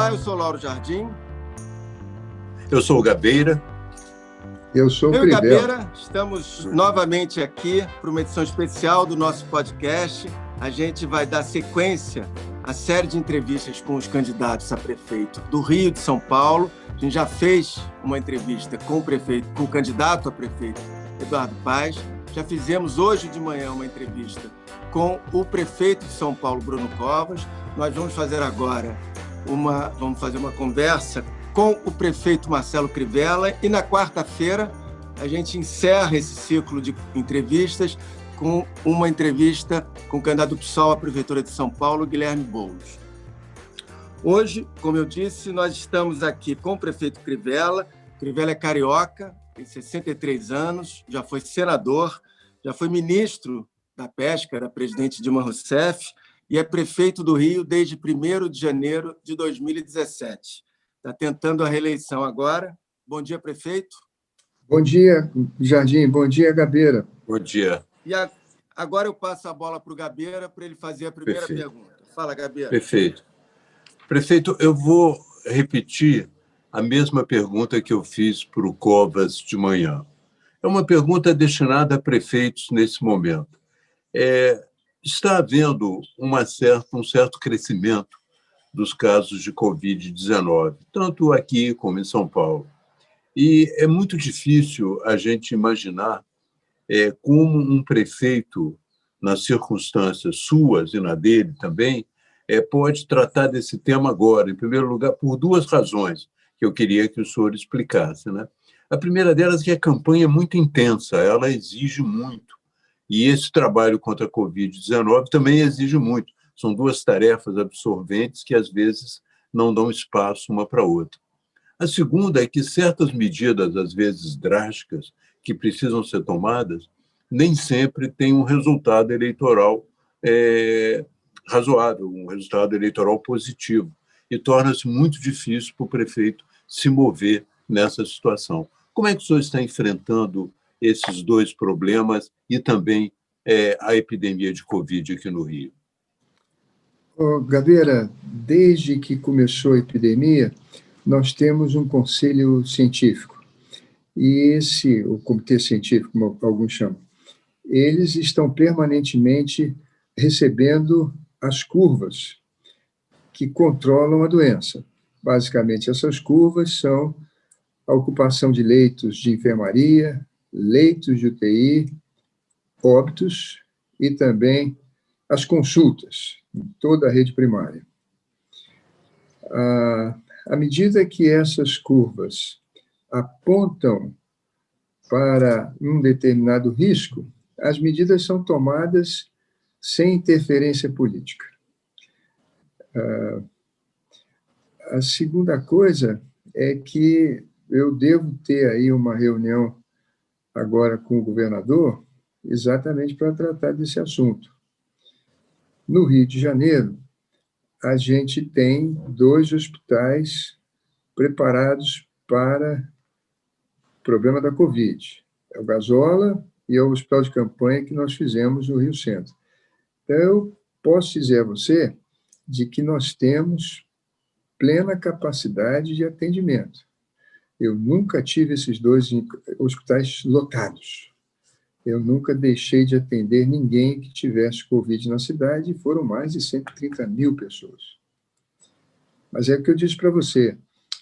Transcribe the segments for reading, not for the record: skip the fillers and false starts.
Olá, eu sou Lauro Jardim. Eu sou o Gabeira. Eu sou o Eu e Crivella. Gabeira estamos novamente aqui para uma edição especial do nosso podcast. A gente vai dar sequência à série de entrevistas com os candidatos a prefeito do Rio de São Paulo. A gente já fez uma entrevista com o candidato a prefeito Eduardo Paes. Já fizemos hoje de manhã uma entrevista com o prefeito de São Paulo, Bruno Covas. Nós vamos fazer agora uma conversa com o prefeito Marcelo Crivella e na quarta-feira a gente encerra esse ciclo de entrevistas com uma entrevista com o candidato do PSOL à Prefeitura de São Paulo, Guilherme Boulos. Hoje, como eu disse, nós estamos aqui com o prefeito Crivella. Crivella é carioca, tem 63 anos, já foi senador, já foi ministro da Pesca, era presidente Dilma Rousseff, e é prefeito do Rio desde 1º de janeiro de 2017. Está tentando a reeleição agora. Bom dia, prefeito. Bom dia, Jardim. Bom dia, Gabeira. Bom dia. E agora eu passo a bola para o Gabeira para ele fazer a primeira pergunta. Fala, Gabeira. Perfeito. Prefeito, eu vou repetir a mesma pergunta que eu fiz para o Covas de manhã. É uma pergunta destinada a prefeitos nesse momento. Está havendo um certo crescimento dos casos de Covid-19, tanto aqui como em São Paulo. E é muito difícil a gente imaginar como um prefeito, nas circunstâncias suas e na dele também, pode tratar desse tema agora, em primeiro lugar, por duas razões que eu queria que o senhor explicasse, né? A primeira delas é que a campanha é muito intensa, ela exige muito. E esse trabalho contra a Covid-19 também exige muito. São duas tarefas absorventes que, às vezes, não dão espaço uma para a outra. A segunda é que certas medidas, às vezes drásticas, que precisam ser tomadas, nem sempre têm um resultado eleitoral razoável, um resultado eleitoral positivo. E torna-se muito difícil para o prefeito se mover nessa situação. Como é que o senhor está enfrentando esses dois problemas e também a epidemia de Covid aqui no Rio? Gabeira, desde que começou a epidemia, nós temos um conselho científico. E o comitê científico, como alguns chamam, eles estão permanentemente recebendo as curvas que controlam a doença. Basicamente, essas curvas são a ocupação de leitos de enfermaria, leitos de UTI, óbitos e também as consultas em toda a rede primária. À medida que essas curvas apontam para um determinado risco, as medidas são tomadas sem interferência política. A segunda coisa é que eu devo ter aí uma reunião agora com o governador exatamente para tratar desse assunto. No Rio de Janeiro, a gente tem 2 hospitais preparados para o problema da Covid. É o Gazola e é o hospital de campanha que nós fizemos no Rio Centro. Então, eu posso dizer a você de que nós temos plena capacidade de atendimento. Eu nunca tive esses 2 hospitais lotados. Eu nunca deixei de atender ninguém que tivesse Covid na cidade, e foram mais de 130 mil pessoas. Mas é o que eu disse para você.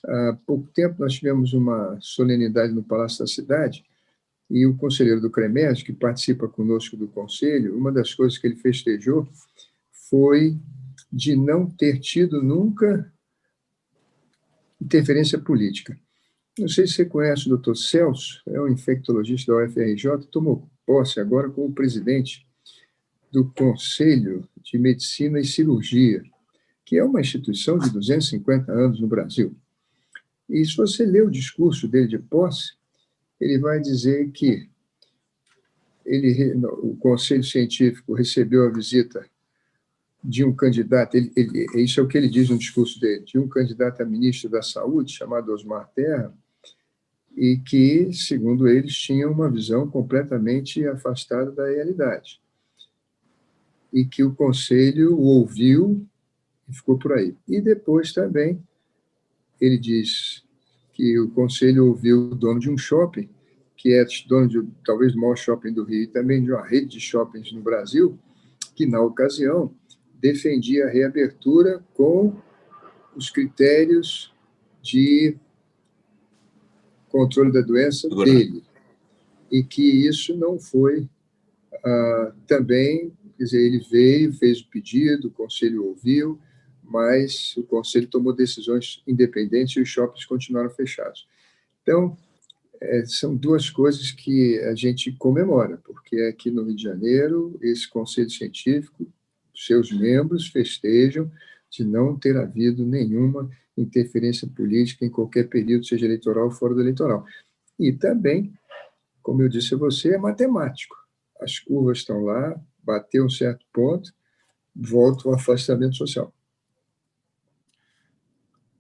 Há pouco tempo nós tivemos uma solenidade no Palácio da Cidade, e o conselheiro do CREMERG, que participa conosco do conselho, uma das coisas que ele festejou foi de não ter tido nunca interferência política. Não sei se você conhece o Dr. Celso, é um infectologista da UFRJ, tomou posse agora como presidente do Conselho de Medicina e Cirurgia, que é uma instituição de 250 anos no Brasil. E se você ler o discurso dele de posse, ele vai dizer que o Conselho Científico recebeu a visita de um candidato, isso é o que ele diz no discurso dele, de um candidato a ministro da Saúde, chamado Osmar Terra, e que, segundo eles, tinha uma visão completamente afastada da realidade. E que o Conselho o ouviu e ficou por aí. E depois também ele diz que o conselho ouviu o dono de um shopping, que é dono de talvez o maior shopping do Rio, e também de uma rede de shoppings no Brasil, que, na ocasião, defendia a reabertura com os critérios de controle da doença dele, e que isso não foi também, quer dizer, ele veio, fez o pedido, o conselho ouviu, mas o conselho tomou decisões independentes e os shoppings continuaram fechados. Então, são duas coisas que a gente comemora, porque aqui no Rio de Janeiro, esse conselho científico, seus membros festejam de não ter havido nenhuma interferência política em qualquer período, seja eleitoral ou fora do eleitoral. E também, como eu disse a você, é matemático. As curvas estão lá, bateu um certo ponto, volta o afastamento social.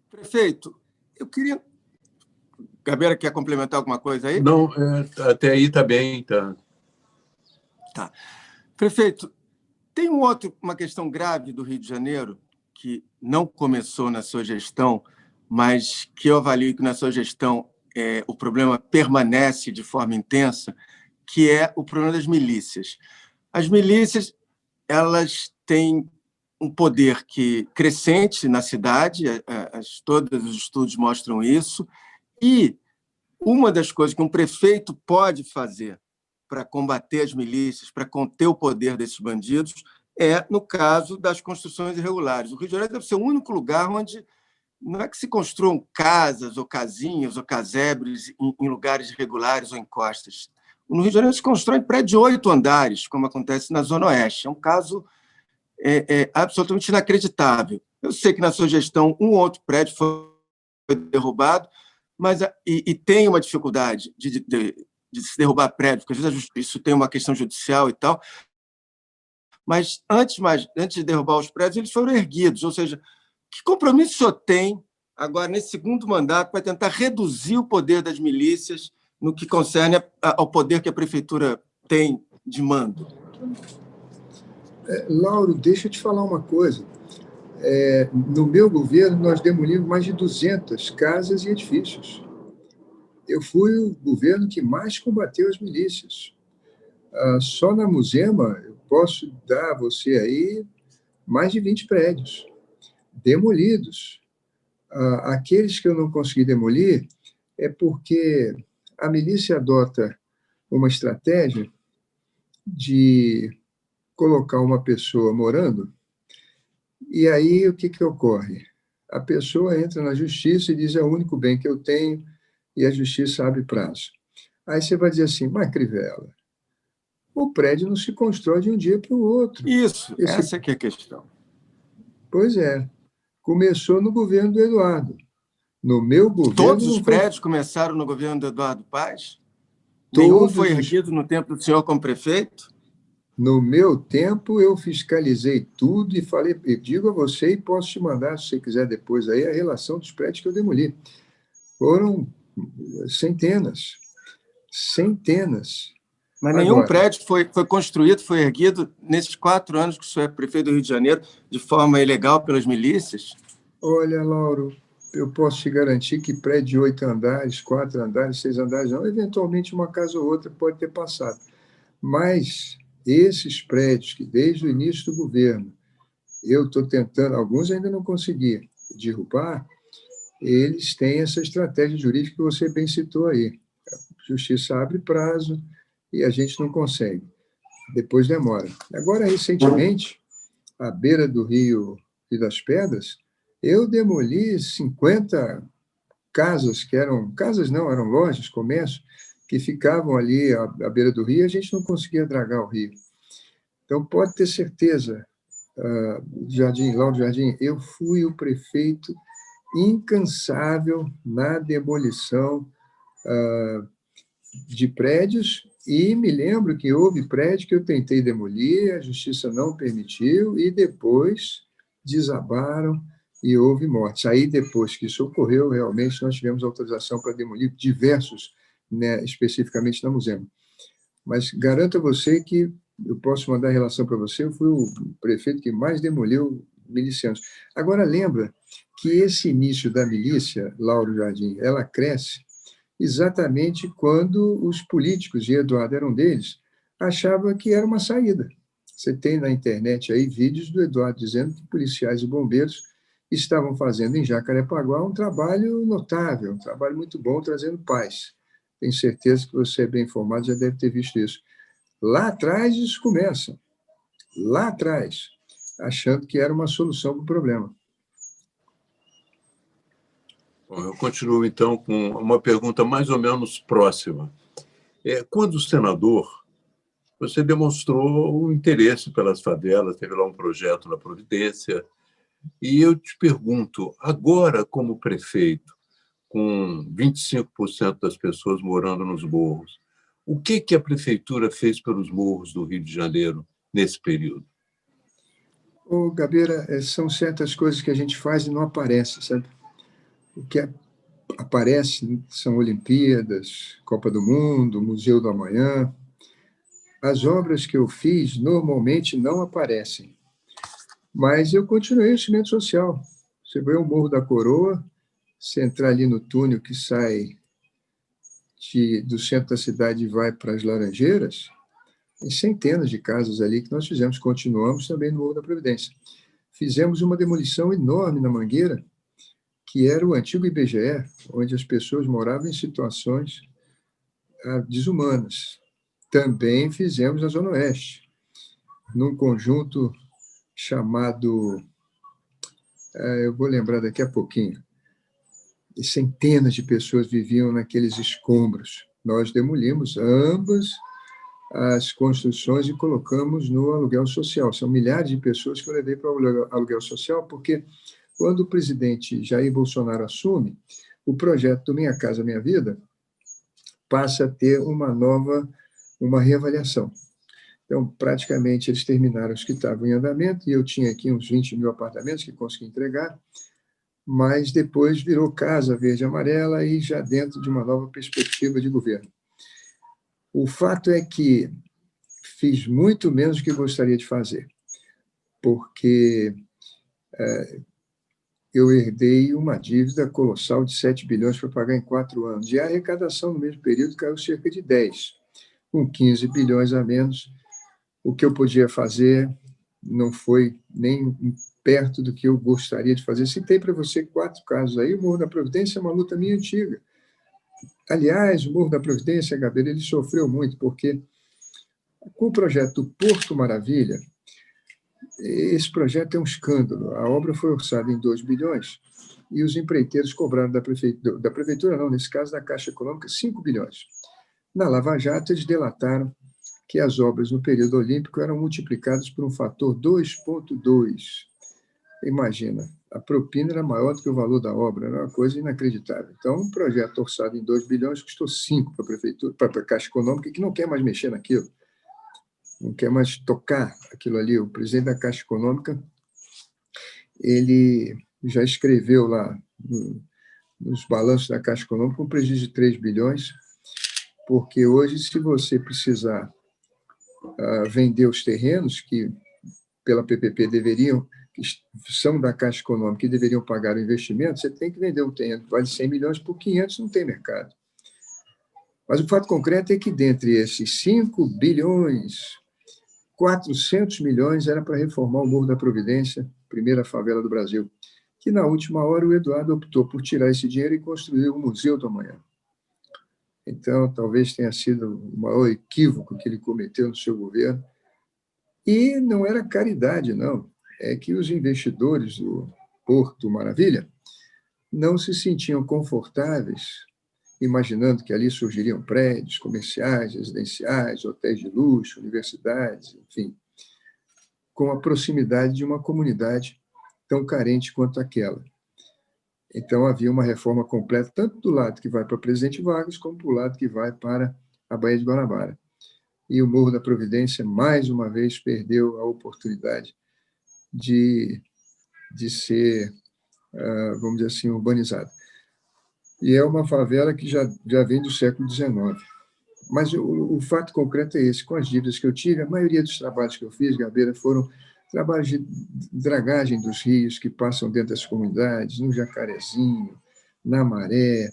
Prefeito, eu queria... Gabriela, quer complementar alguma coisa aí? Não, até aí está bem. Tá. Prefeito, tem uma questão grave do Rio de Janeiro, que não começou na sua gestão, mas que eu avalio que na sua gestão o problema permanece de forma intensa, que é o problema das milícias. As milícias, elas têm um poder crescente na cidade, todos os estudos mostram isso, e uma das coisas que um prefeito pode fazer para combater as milícias, para conter o poder desses bandidos, no caso das construções irregulares. O Rio de Janeiro deve ser o único lugar onde não é que se construam casas ou casinhas ou casebres em lugares irregulares ou em costas. No Rio de Janeiro se constrói prédio de 8 andares, como acontece na Zona Oeste. É um caso absolutamente inacreditável. Eu sei que na sua gestão um outro prédio foi derrubado, mas tem uma dificuldade de se derrubar prédio, porque às vezes isso tem uma questão judicial e tal, mas antes de derrubar os prédios, eles foram erguidos. Ou seja, que compromisso o senhor tem agora, nesse segundo mandato, para tentar reduzir o poder das milícias no que concerne ao poder que a prefeitura tem de mando? Lauro, deixa eu te falar uma coisa. No meu governo, nós demolimos mais de 200 casas e edifícios. Eu fui o governo que mais combateu as milícias. Só na Muzema, eu posso dar a você aí mais de 20 prédios demolidos. Aqueles que eu não consegui demolir é porque a milícia adota uma estratégia de colocar uma pessoa morando, e aí o que ocorre? A pessoa entra na justiça e diz: é o único bem que eu tenho, e a justiça abre prazo. Aí você vai dizer assim: mas, Crivella, o prédio não se constrói de um dia para o outro. Isso, essa que é a questão. Pois é. Começou no governo do Eduardo. No meu governo... Todos os prédios começaram no governo do Eduardo Paes? Nenhum foi erguido no tempo do senhor como prefeito? No meu tempo, eu fiscalizei tudo e falei, eu digo a você, e posso te mandar, se você quiser depois, aí, a relação dos prédios que eu demoli. Foram centenas. Mas nenhum prédio foi construído, foi erguido nesses 4 anos que o senhor é prefeito do Rio de Janeiro de forma ilegal pelas milícias? Olha, Lauro, eu posso te garantir que prédio de 8 andares, 4 andares, 6 andares, não, eventualmente uma casa ou outra pode ter passado. Mas esses prédios que, desde o início do governo, eu estou tentando, alguns ainda não consegui derrubar, eles têm essa estratégia jurídica que você bem citou aí. A justiça abre prazo e a gente não consegue. Depois demora. Agora, recentemente, à beira do Rio das Pedras, eu demoli 50 casas, que eram... Casas não, eram lojas, comércio, que ficavam ali à beira do rio, e a gente não conseguia dragar o rio. Então, pode ter certeza, Lauro Jardim, eu fui o prefeito incansável na demolição de prédios, e me lembro que houve prédio que eu tentei demolir, a justiça não permitiu, e depois desabaram e houve mortes. Aí, depois que isso ocorreu, realmente nós tivemos autorização para demolir diversos, né, especificamente na Muzema. Mas garanto a você que eu posso mandar a relação para você, eu fui o prefeito que mais demoliu milicianos. Agora, lembra que esse início da milícia, Lauro Jardim, ela cresce exatamente quando os políticos, e Eduardo era um deles, achavam que era uma saída. Você tem na internet aí vídeos do Eduardo dizendo que policiais e bombeiros estavam fazendo em Jacarepaguá um trabalho notável, um trabalho muito bom, trazendo paz. Tenho certeza que você é bem informado, já deve ter visto isso. Lá atrás isso começa, lá atrás, achando que era uma solução para o problema. Bom, eu continuo, então, com uma pergunta mais ou menos próxima. Quando senador, você demonstrou um interesse pelas favelas, teve lá um projeto na Providência, e eu te pergunto, agora, como prefeito, com 25% das pessoas morando nos morros, o que a prefeitura fez pelos morros do Rio de Janeiro nesse período? Ô, Gabeira, são certas coisas que a gente faz e não aparece, sabe? O que aparece são Olimpíadas, Copa do Mundo, Museu do Amanhã. As obras que eu fiz normalmente não aparecem, mas eu continuei o investimento social. Você vê o Morro da Coroa, você entrar ali no túnel que sai do centro da cidade e vai para as Laranjeiras, tem centenas de casas ali que nós fizemos, continuamos também no Morro da Providência. Fizemos uma demolição enorme na Mangueira, que era o antigo IBGE, onde as pessoas moravam em situações desumanas. Também fizemos na Zona Oeste, num conjunto chamado, eu vou lembrar daqui a pouquinho, e centenas de pessoas viviam naqueles escombros. Nós demolimos ambas as construções e colocamos no aluguel social. São milhares de pessoas que eu levei para o aluguel social, porque quando o presidente Jair Bolsonaro assume, o projeto Minha Casa Minha Vida passa a ter uma reavaliação. Então, praticamente, eles terminaram os que estavam em andamento, e eu tinha aqui uns 20 mil apartamentos que consegui entregar, mas depois virou Casa Verde e Amarela e já dentro de uma nova perspectiva de governo. O fato é que fiz muito menos do que gostaria de fazer, porque eu herdei uma dívida colossal de 7 bilhões para pagar em 4 anos, e a arrecadação no mesmo período caiu cerca de 10, com 15 bilhões a menos. O que eu podia fazer não foi nem perto do que eu gostaria de fazer. Citei para você 4 casos aí. O Morro da Providência é uma luta minha antiga. Aliás, o Morro da Providência, Gabriel, ele sofreu muito, porque com o projeto do Porto Maravilha, esse projeto é um escândalo. A obra foi orçada em 2 bilhões e os empreiteiros cobraram da prefeitura, não, nesse caso da Caixa Econômica, 5 bilhões. Na Lava Jato, eles delataram que as obras no período olímpico eram multiplicadas por um fator 2,2. Imagina, a propina era maior do que o valor da obra, era uma coisa inacreditável. Então, um projeto orçado em 2 bilhões custou 5 para a prefeitura, para a Caixa Econômica, que não quer mais mexer naquilo, não quer mais tocar aquilo ali. O presidente da Caixa Econômica, ele já escreveu lá nos balanços da Caixa Econômica um prejuízo de 3 bilhões, porque hoje, se você precisar vender os terrenos que, pela PPP, que são da Caixa Econômica e deveriam pagar o investimento, você tem que vender um terreno que vale 100 milhões por 500, não tem mercado. Mas o fato concreto é que, dentre esses 5 bilhões, 400 milhões era para reformar o Morro da Providência, primeira favela do Brasil, que, na última hora, o Eduardo optou por tirar esse dinheiro e construir o Museu do Amanhã. Então, talvez tenha sido o maior equívoco que ele cometeu no seu governo. E não era caridade, não. É que os investidores do Porto Maravilha não se sentiam confortáveis, imaginando que ali surgiriam prédios comerciais, residenciais, hotéis de luxo, universidades, enfim, com a proximidade de uma comunidade tão carente quanto aquela. Então, havia uma reforma completa, tanto do lado que vai para Presidente Vargas, como do lado que vai para a Baía de Guanabara. E o Morro da Providência, mais uma vez, perdeu a oportunidade de ser, vamos dizer assim, urbanizado. E é uma favela que já vem do século XIX. Mas o fato concreto é esse. Com as dívidas que eu tive, a maioria dos trabalhos que eu fiz, Gabeira, foram trabalho de dragagem dos rios que passam dentro das comunidades, no Jacarezinho, na Maré.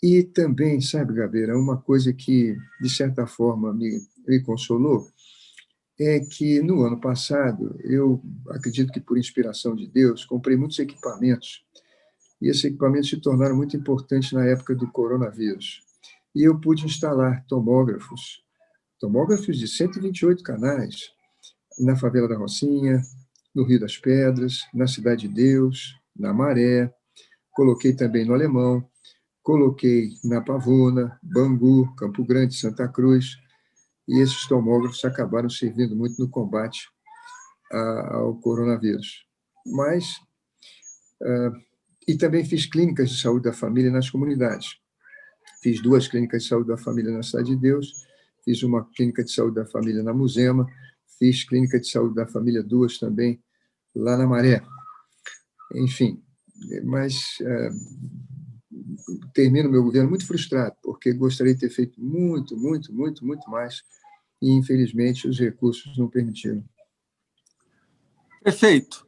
E também, sabe, Gabeira, uma coisa que, de certa forma, me consolou, é que, no ano passado, eu acredito que, por inspiração de Deus, comprei muitos equipamentos, e esses equipamentos se tornaram muito importantes na época do coronavírus. E eu pude instalar tomógrafos de 128 canais, na favela da Rocinha, no Rio das Pedras, na Cidade de Deus, na Maré, coloquei também no Alemão, coloquei na Pavuna, Bangu, Campo Grande, Santa Cruz, e esses tomógrafos acabaram servindo muito no combate ao coronavírus. Mas, e também fiz clínicas de saúde da família nas comunidades. Fiz 2 clínicas de saúde da família na Cidade de Deus, fiz uma clínica de saúde da família na Muzema, fiz clínica de saúde da família 2 também lá na Maré. Enfim, mas termino meu governo muito frustrado, porque gostaria de ter feito muito, muito, muito, muito mais, e, infelizmente, os recursos não permitiram. Prefeito,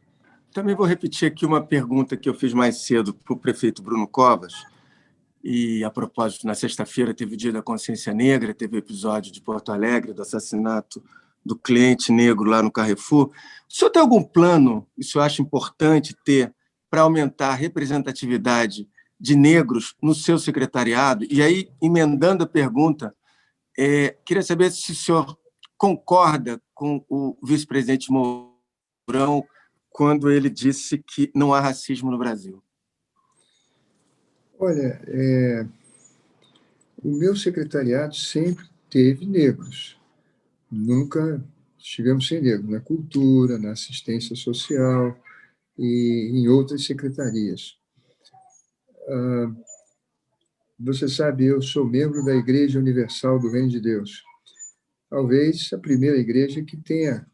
também vou repetir aqui uma pergunta que eu fiz mais cedo para o prefeito Bruno Covas, e, a propósito, na sexta-feira teve o Dia da Consciência Negra, teve o episódio de Porto Alegre, do assassinato do cliente negro lá no Carrefour. O senhor tem algum plano, e o senhor acha importante ter, para aumentar a representatividade de negros no seu secretariado? E aí, emendando a pergunta, queria saber se o senhor concorda com o vice-presidente Mourão quando ele disse que não há racismo no Brasil. Olha, o meu secretariado sempre teve negros. Nunca estivemos sem negros, na cultura, na assistência social e em outras secretarias. Você sabe, eu sou membro da Igreja Universal do Reino de Deus. Talvez a primeira igreja que tenha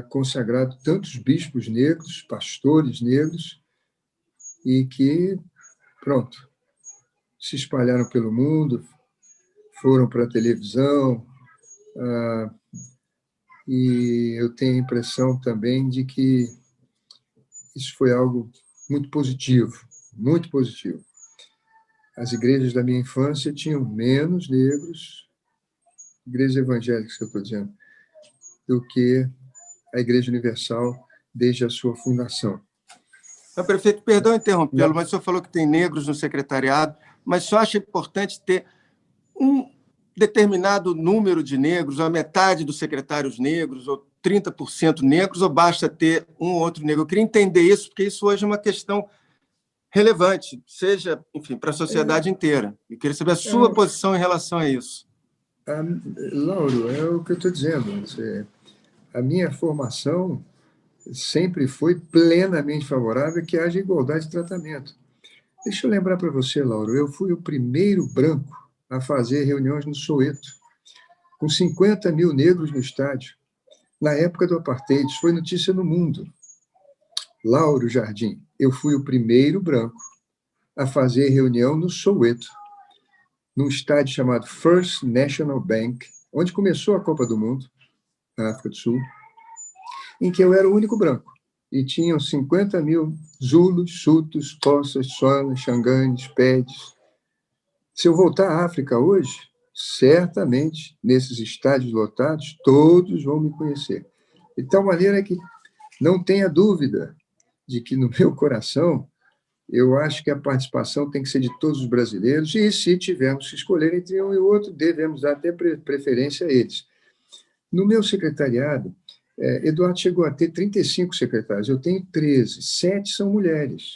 consagrado tantos bispos negros, pastores negros, e que, pronto, se espalharam pelo mundo, foram para a televisão, e eu tenho a impressão também de que isso foi algo muito positivo, muito positivo. As igrejas da minha infância tinham menos negros, igrejas evangélicas que eu estou dizendo, do que a Igreja Universal desde a sua fundação. Prefeito, perdão interrompê-lo, mas o senhor falou que tem negros no secretariado, mas o senhor acha importante ter um determinado número de negros, a metade dos secretários negros, ou 30% negros, ou basta ter um ou outro negro? Eu queria entender isso, porque isso hoje é uma questão relevante, seja, enfim, para a sociedade inteira. Eu queria saber a sua posição em relação a isso. Lauro, é o que eu estou dizendo. A minha formação sempre foi plenamente favorável que haja igualdade de tratamento. Deixa eu lembrar para você, Lauro, eu fui o primeiro branco a fazer reuniões no Soweto, com 50 mil negros no estádio, na época do apartheid. Isso foi notícia no mundo. Lauro Jardim, eu fui o primeiro branco a fazer reunião no Soweto, num estádio chamado First National Bank, onde começou a Copa do Mundo, na África do Sul, em que eu era o único branco. E tinham 50 mil Zulus, Chutos, Poças, Sonas, Xanganes, Pedes. Se eu voltar à África hoje, certamente, nesses estádios lotados, todos vão me conhecer. De tal maneira que não tenha dúvida de que, no meu coração, eu acho que a participação tem que ser de todos os brasileiros, e se tivermos que escolher entre um e outro, devemos dar até preferência a eles. No meu secretariado, Eduardo chegou a ter 35 secretários, eu tenho 13, 7 são mulheres.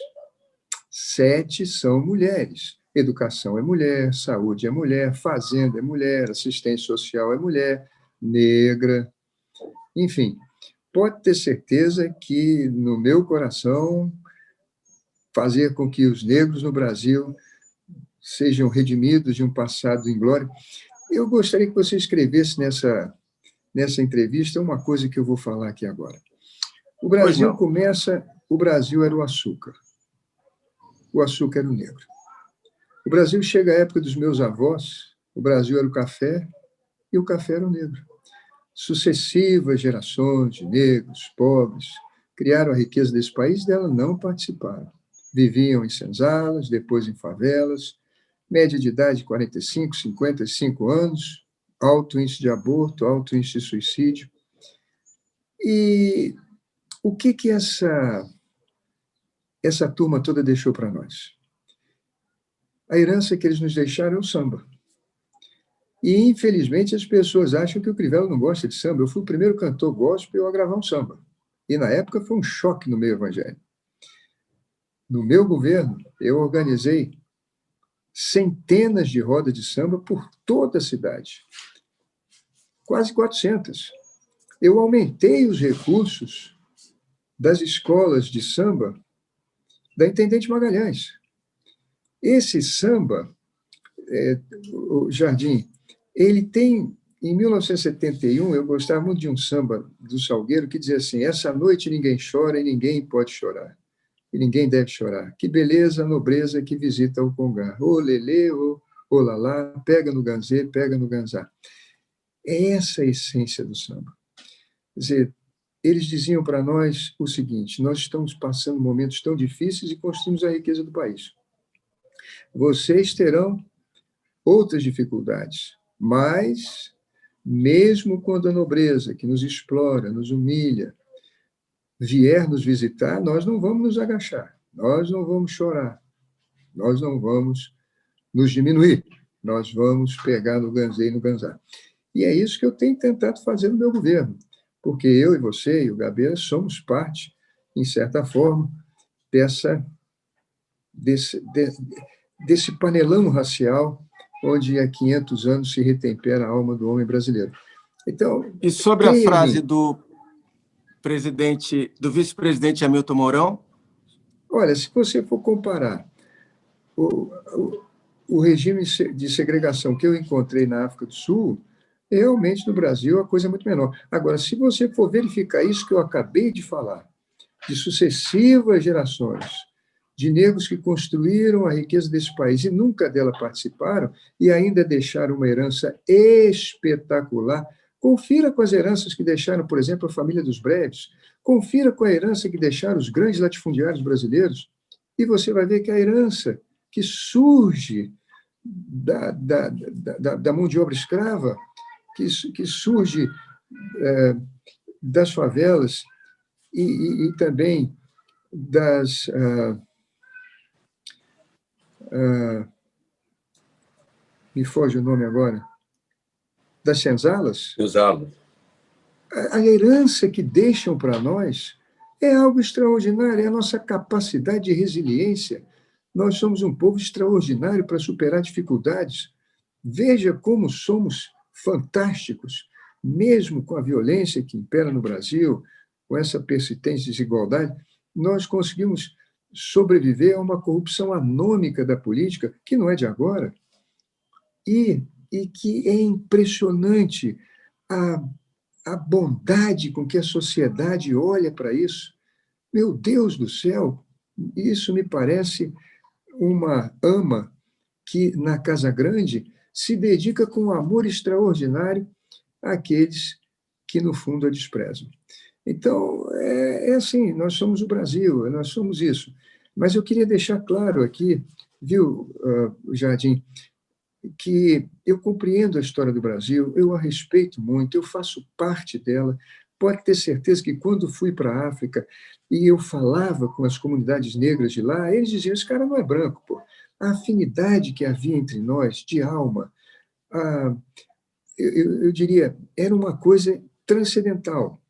7 são mulheres. Educação é mulher, saúde é mulher, fazenda é mulher, assistência social é mulher, negra, enfim. Pode ter certeza que, no meu coração, fazer com que os negros no Brasil sejam redimidos de um passado em glória. Eu gostaria que você escrevesse nessa entrevista uma coisa que eu vou falar aqui agora. O Brasil o Brasil era o açúcar era o negro. O Brasil chega à época dos meus avós, o Brasil era o café, e o café era o negro. sucessivas gerações de negros, pobres, criaram a riqueza desse país, dela não participaram. Viviam em senzalas, depois em favelas, média de idade de 45, 55 anos, alto índice de aborto, alto índice de suicídio. E o que essa turma toda deixou para nós? A herança que eles nos deixaram é o samba. E, infelizmente, as pessoas acham que o Crivella não gosta de samba. Eu fui o primeiro cantor gospel a gravar um samba. E, na época, foi um choque no meio evangélico. No meu governo, eu organizei centenas de rodas de samba por toda a cidade. Quase 400. Eu aumentei os recursos das escolas de samba da Intendente Magalhães. Esse samba, o Jardim, ele tem, em 1971, eu gostava muito de um samba do Salgueiro que dizia assim: essa noite ninguém chora e ninguém pode chorar, e ninguém deve chorar. Que beleza, nobreza que visita o Congá. Ô lelê, ô lalá, pega no ganzê, pega no ganzá. É essa a essência do samba. Quer dizer, eles diziam para nós o seguinte: nós estamos passando momentos tão difíceis e construímos a riqueza do país. Vocês terão outras dificuldades, mas, mesmo quando a nobreza que nos explora, nos humilha, vier nos visitar, nós não vamos nos agachar, nós não vamos chorar, nós não vamos nos diminuir, nós vamos pegar no ganzê e no ganzá. E é isso que eu tenho tentado fazer no meu governo, porque eu e você e o Gabeira somos parte, em certa forma, desse panelão racial onde há 500 anos se retempera a alma do homem brasileiro. Então, e sobre a frase do vice-presidente Hamilton Mourão? Olha, se você for comparar o regime de segregação que eu encontrei na África do Sul, realmente no Brasil a coisa é muito menor. Agora, se você for verificar isso que eu acabei de falar, de sucessivas gerações de negros que construíram a riqueza desse país e nunca dela participaram, e ainda deixaram uma herança espetacular. Confira com as heranças que deixaram, por exemplo, a família dos Breves, confira com a herança que deixaram os grandes latifundiários brasileiros, e você vai ver que a herança que surge da mão de obra escrava, que surge das favelas e também das... me foge o nome agora, das senzalas. A herança que deixam para nós é algo extraordinário, é a nossa capacidade de resiliência. Nós somos um povo extraordinário para superar dificuldades. Veja como somos fantásticos, mesmo com a violência que impera no Brasil, com essa persistente desigualdade, nós conseguimos sobreviver a uma corrupção anômica da política, que não é de agora, e que é impressionante a bondade com que a sociedade olha para isso. Meu Deus do céu, isso me parece uma ama que, na Casa Grande, se dedica com um amor extraordinário àqueles que, no fundo, a desprezam. Então, é assim, nós somos o Brasil, nós somos isso. Mas eu queria deixar claro aqui, viu, Jardim, que eu compreendo a história do Brasil, eu a respeito muito, eu faço parte dela. Pode ter certeza que, quando fui para a África e eu falava com as comunidades negras de lá, eles diziam: esse cara não é branco, pô. A afinidade que havia entre nós, de alma, eu diria, era uma coisa transcendental.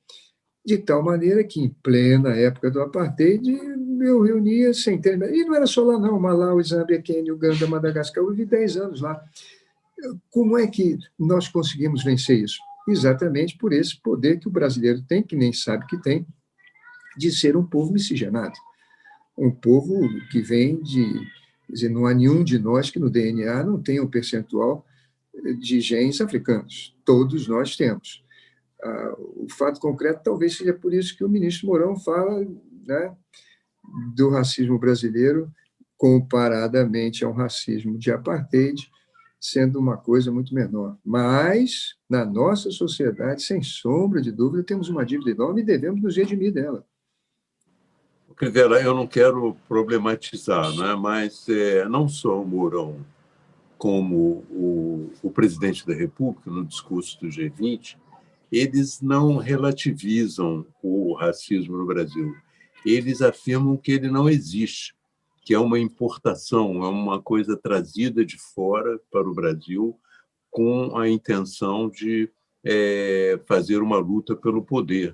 De tal maneira que, em plena época do apartheid, eu reunia centenas. E não era só lá, não. Malawi, Zâmbia, Quênia, Uganda, Madagascar. Eu vivi 10 anos lá. Como é que nós conseguimos vencer isso? Exatamente por esse poder que o brasileiro tem, que nem sabe que tem, de ser um povo miscigenado. Um povo que vem de... Quer dizer, não há nenhum de nós que no DNA não tenha um percentual de genes africanos. Todos nós temos. O fato concreto talvez seja por isso que o ministro Mourão fala, né, do racismo brasileiro comparadamente ao racismo de apartheid, sendo uma coisa muito menor. Mas, na nossa sociedade, sem sombra de dúvida, temos uma dívida enorme e devemos nos redimir dela. Crivella, eu não quero problematizar, não é? Mas não só o Mourão, como o presidente da República, no discurso do G20, eles não relativizam o racismo no Brasil. Eles afirmam que ele não existe, que é uma importação, é uma coisa trazida de fora para o Brasil com a intenção de fazer uma luta pelo poder.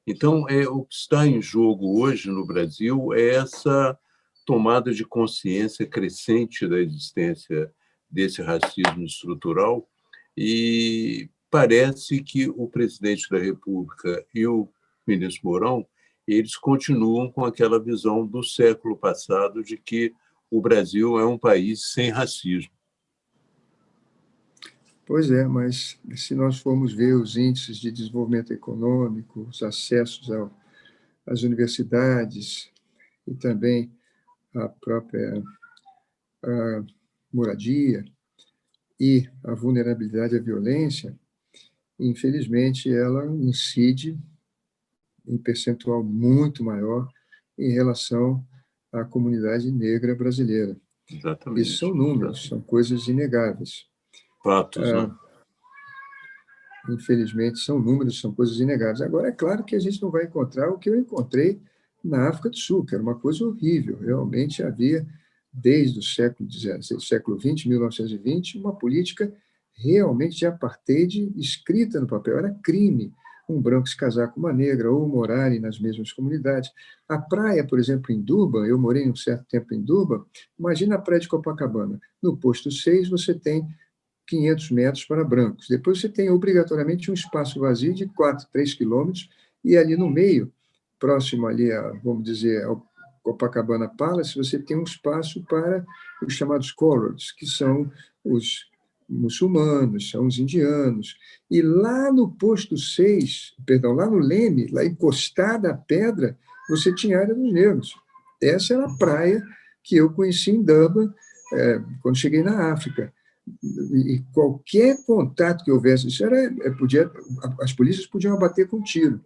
Então, o que está em jogo hoje no Brasil é essa tomada de consciência crescente da existência desse racismo estrutural e parece que o presidente da República e o ministro Mourão eles continuam com aquela visão do século passado de que o Brasil é um país sem racismo. Pois é, mas se nós formos ver os índices de desenvolvimento econômico, os acessos às universidades e também a própria moradia e a vulnerabilidade à violência, infelizmente, ela incide em percentual muito maior em relação à comunidade negra brasileira. Exatamente. Isso são números, são coisas inegáveis. Fatos, não? Infelizmente, são números, são coisas inegáveis. Agora, é claro que a gente não vai encontrar o que eu encontrei na África do Sul, que era uma coisa horrível. Realmente havia, desde o século XX, 1920, uma política realmente de apartheid escrita no papel. Era crime um branco se casar com uma negra ou morarem nas mesmas comunidades. A praia, por exemplo, em Durban, eu morei um certo tempo em Durban, imagina a praia de Copacabana. No posto 6, você tem 500 metros para brancos. Depois você tem, obrigatoriamente, um espaço vazio de 3 quilômetros, e ali no meio, próximo ali, vamos dizer, ao Copacabana Palace, você tem um espaço para os chamados coloreds, que são os muçulmanos, são os indianos. E lá no posto 6, perdão, lá no Leme, lá encostada à pedra, você tinha a área dos negros. Essa era a praia que eu conheci em Durban, quando cheguei na África. E qualquer contato que houvesse, as polícias podiam abater com tiro.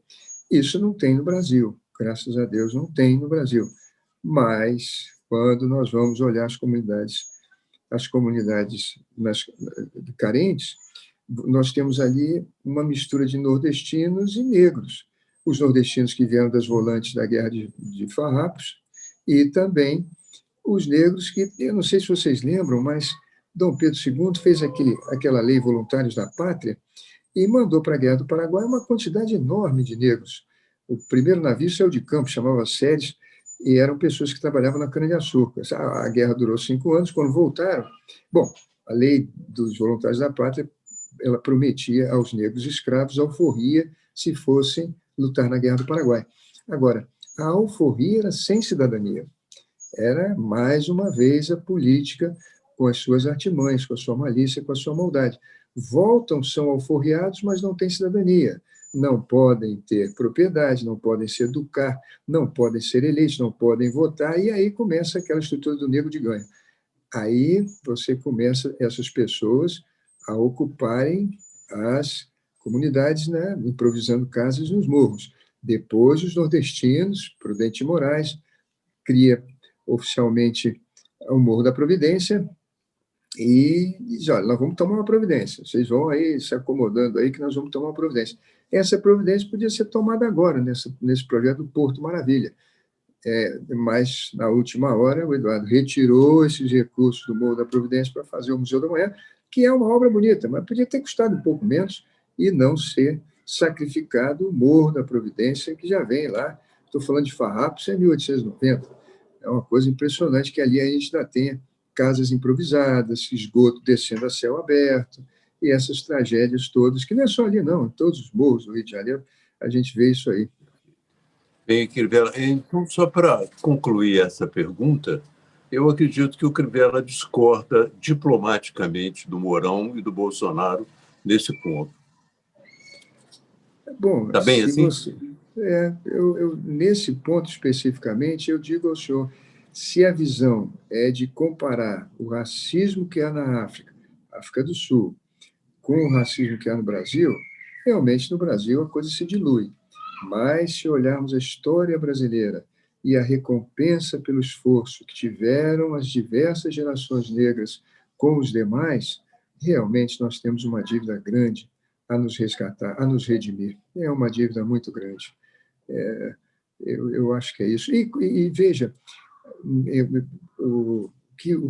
Isso não tem no Brasil, graças a Deus não tem no Brasil. Mas, quando nós vamos olhar as comunidades carentes, nós temos ali uma mistura de nordestinos e negros. Os nordestinos que vieram das volantes da Guerra de Farrapos e também os negros que, eu não sei se vocês lembram, mas Dom Pedro II fez aquela lei Voluntários da Pátria e mandou para a Guerra do Paraguai uma quantidade enorme de negros. O primeiro navio saiu de campo, chamava Séries, e eram pessoas que trabalhavam na cana-de-açúcar. A guerra durou 5 anos, quando voltaram... Bom, a lei dos Voluntários da Pátria, ela prometia aos negros escravos alforria se fossem lutar na Guerra do Paraguai. Agora, a alforria era sem cidadania. Era, mais uma vez, a política com as suas artimanhas, com a sua malícia, com a sua maldade. Voltam, são alforriados, mas não têm cidadania. Não podem ter propriedade, não podem se educar, não podem ser eleitos, não podem votar, e aí começa aquela estrutura do negro de ganho. Aí você começa essas pessoas a ocuparem as comunidades, né, improvisando casas nos morros. Depois, os nordestinos, Prudente Moraes, cria oficialmente o Morro da Providência, e diz, olha, nós vamos tomar uma providência, vocês vão aí se acomodando aí que nós vamos tomar uma providência. Essa providência podia ser tomada agora, nesse projeto do Porto Maravilha, mas na última hora o Eduardo retirou esses recursos do Morro da Providência para fazer o Museu da Manhã, que é uma obra bonita, mas podia ter custado um pouco menos e não ser sacrificado o Morro da Providência, que já vem lá, estou falando de Farrapos, é 1890, é uma coisa impressionante que ali a gente ainda tenha casas improvisadas, esgoto descendo a céu aberto, e essas tragédias todas, que não é só ali, não, em todos os morros do Rio de Janeiro, a gente vê isso aí. Bem, Crivella, então, só para concluir essa pergunta, eu acredito que o Crivella discorda diplomaticamente do Mourão e do Bolsonaro nesse ponto. Bom, está bem assim? Nesse ponto especificamente, eu digo ao senhor, se a visão é de comparar o racismo que há na África África do Sul, com o racismo que há no Brasil, realmente no Brasil a coisa se dilui. Mas se olharmos a história brasileira e a recompensa pelo esforço que tiveram as diversas gerações negras com os demais, realmente nós temos uma dívida grande a nos resgatar, a nos redimir. É uma dívida muito grande. Eu acho que é isso. E veja, o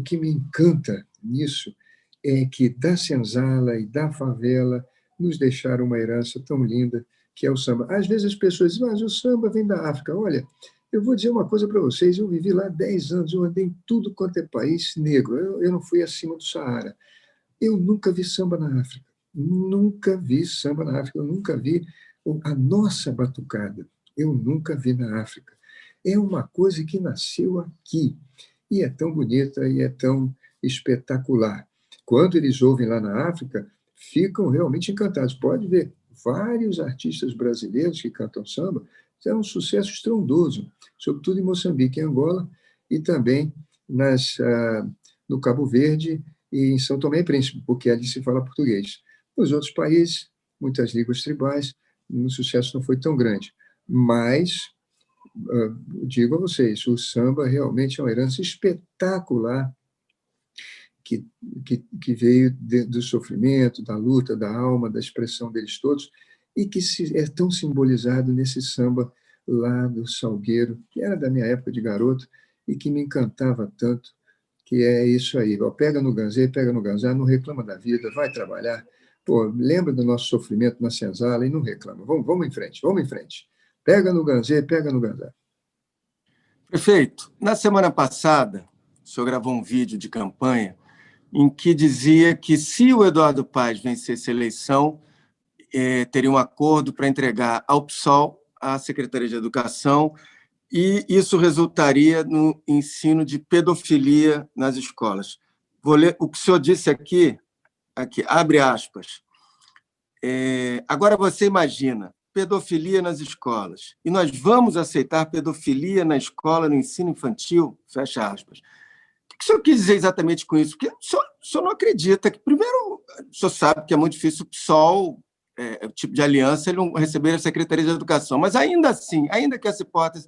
que me encanta nisso é que da senzala e da favela nos deixaram uma herança tão linda, que é o samba. Às vezes as pessoas dizem, mas o samba vem da África. Olha, eu vou dizer uma coisa para vocês, eu vivi lá 10 anos, eu andei em tudo quanto é país negro, eu não fui acima do Saara. Eu nunca vi samba na África, nunca vi samba na África, eu nunca vi a nossa batucada, eu nunca vi na África. É uma coisa que nasceu aqui, e é tão bonita e é tão espetacular. Quando eles ouvem lá na África, ficam realmente encantados. Pode ver, vários artistas brasileiros que cantam samba é um sucesso estrondoso, sobretudo em Moçambique, em Angola, e também no Cabo Verde e em São Tomé e Príncipe, porque ali se fala português. Nos outros países, muitas línguas tribais, o sucesso não foi tão grande. Mas, digo a vocês, o samba realmente é uma herança espetacular que veio do sofrimento, da luta, da alma, da expressão deles todos, e que é tão simbolizado nesse samba lá do Salgueiro, que era da minha época de garoto, e que me encantava tanto, que é isso aí, pega no ganzê, pega no ganzá, não reclama da vida, vai trabalhar, pô, lembra do nosso sofrimento na senzala e não reclama, vamos em frente, vamos em frente, pega no ganzê, pega no ganzá. Prefeito, na semana passada, o senhor gravou um vídeo de campanha em que dizia que se o Eduardo Paes vencesse a eleição, teria um acordo para entregar ao PSOL a Secretaria de Educação e isso resultaria no ensino de pedofilia nas escolas. Vou ler o que o senhor disse aqui abre aspas. Agora você imagina, pedofilia nas escolas, e nós vamos aceitar pedofilia na escola, no ensino infantil? Fecha aspas. O que o senhor quis dizer exatamente com isso? Porque o senhor não acredita que, primeiro, o senhor sabe que é muito difícil o PSOL, o tipo de aliança, ele não receber a Secretaria de Educação, mas ainda assim, ainda que essa hipótese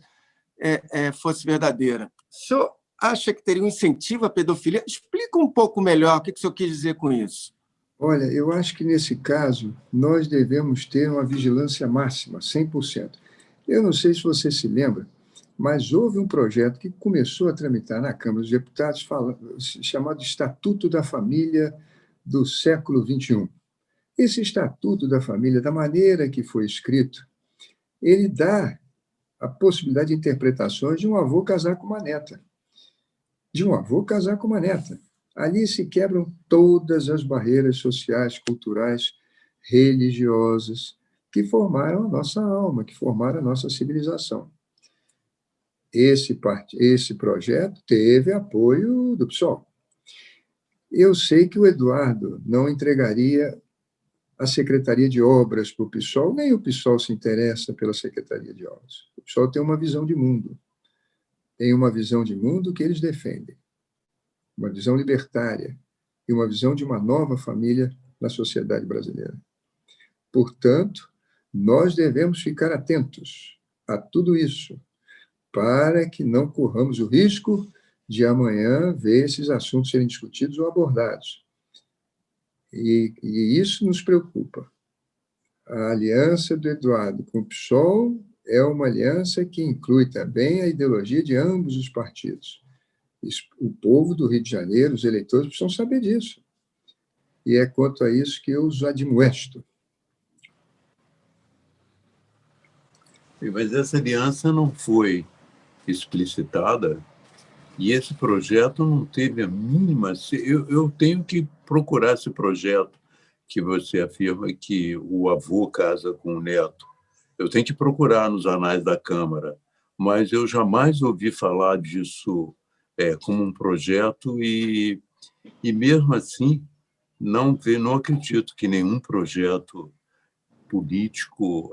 fosse verdadeira, o senhor acha que teria um incentivo à pedofilia? Explica um pouco melhor o que o senhor quis dizer com isso. Olha, eu acho que nesse caso nós devemos ter uma vigilância máxima, 100%. Eu não sei se você se lembra, mas houve um projeto que começou a tramitar na Câmara dos Deputados chamado Estatuto da Família do século XXI. Esse Estatuto da Família, da maneira que foi escrito, ele dá a possibilidade de interpretações de um avô casar com uma neta. De um avô casar com uma neta. Ali se quebram todas as barreiras sociais, culturais, religiosas, que formaram a nossa alma, que formaram a nossa civilização. Esse projeto teve apoio do PSOL. Eu sei que o Eduardo não entregaria a Secretaria de Obras para o PSOL, nem o PSOL se interessa pela Secretaria de Obras. O PSOL tem uma visão de mundo. Tem uma visão de mundo que eles defendem. Uma visão libertária e uma visão de uma nova família na sociedade brasileira. Portanto, nós devemos ficar atentos a tudo isso, para que não corramos o risco de amanhã ver esses assuntos serem discutidos ou abordados. E isso nos preocupa. A aliança do Eduardo com o PSOL é uma aliança que inclui também a ideologia de ambos os partidos. O povo do Rio de Janeiro, os eleitores, precisam saber disso. E é quanto a isso que eu os admoesto. Mas essa aliança não foi explicitada e esse projeto não teve a mínima... Eu tenho que procurar esse projeto que você afirma que o avô casa com o neto. Eu tenho que procurar nos anais da Câmara, mas eu jamais ouvi falar disso como um projeto e mesmo assim, não acredito que nenhum projeto político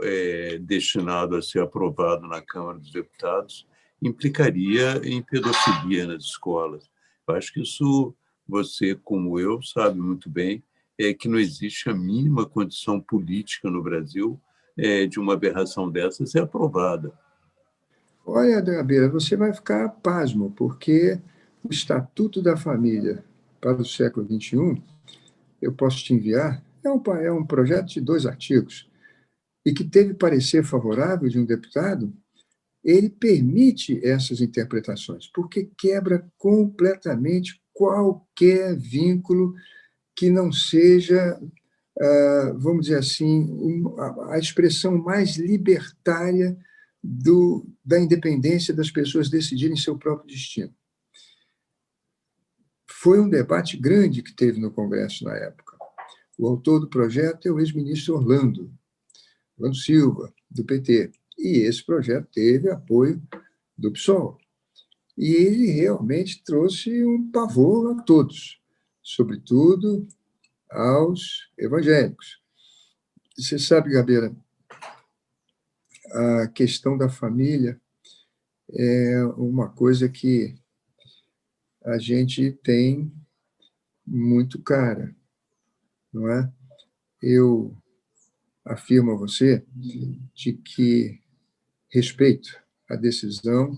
destinado a ser aprovado na Câmara dos Deputados implicaria em pedofilia nas escolas. Eu acho que isso você, como eu, sabe muito bem, é que não existe a mínima condição política no Brasil de uma aberração dessa ser aprovada. Olha, Gabeira, você vai ficar pasmo, porque o Estatuto da Família para o século XXI, eu posso te enviar, é um projeto de 2 artigos, e que teve parecer favorável de um deputado. Ele permite essas interpretações, porque quebra completamente qualquer vínculo que não seja, vamos dizer assim, a expressão mais libertária da independência das pessoas decidirem seu próprio destino. Foi um debate grande que teve no Congresso na época. O autor do projeto é o ex-ministro Orlando Silva, do PT. E esse projeto teve apoio do PSOL. E ele realmente trouxe um pavor a todos, sobretudo aos evangélicos. Você sabe, Gabeira, a questão da família é uma coisa que a gente tem muito cara, não é? Eu afirmo a você de que respeito a decisão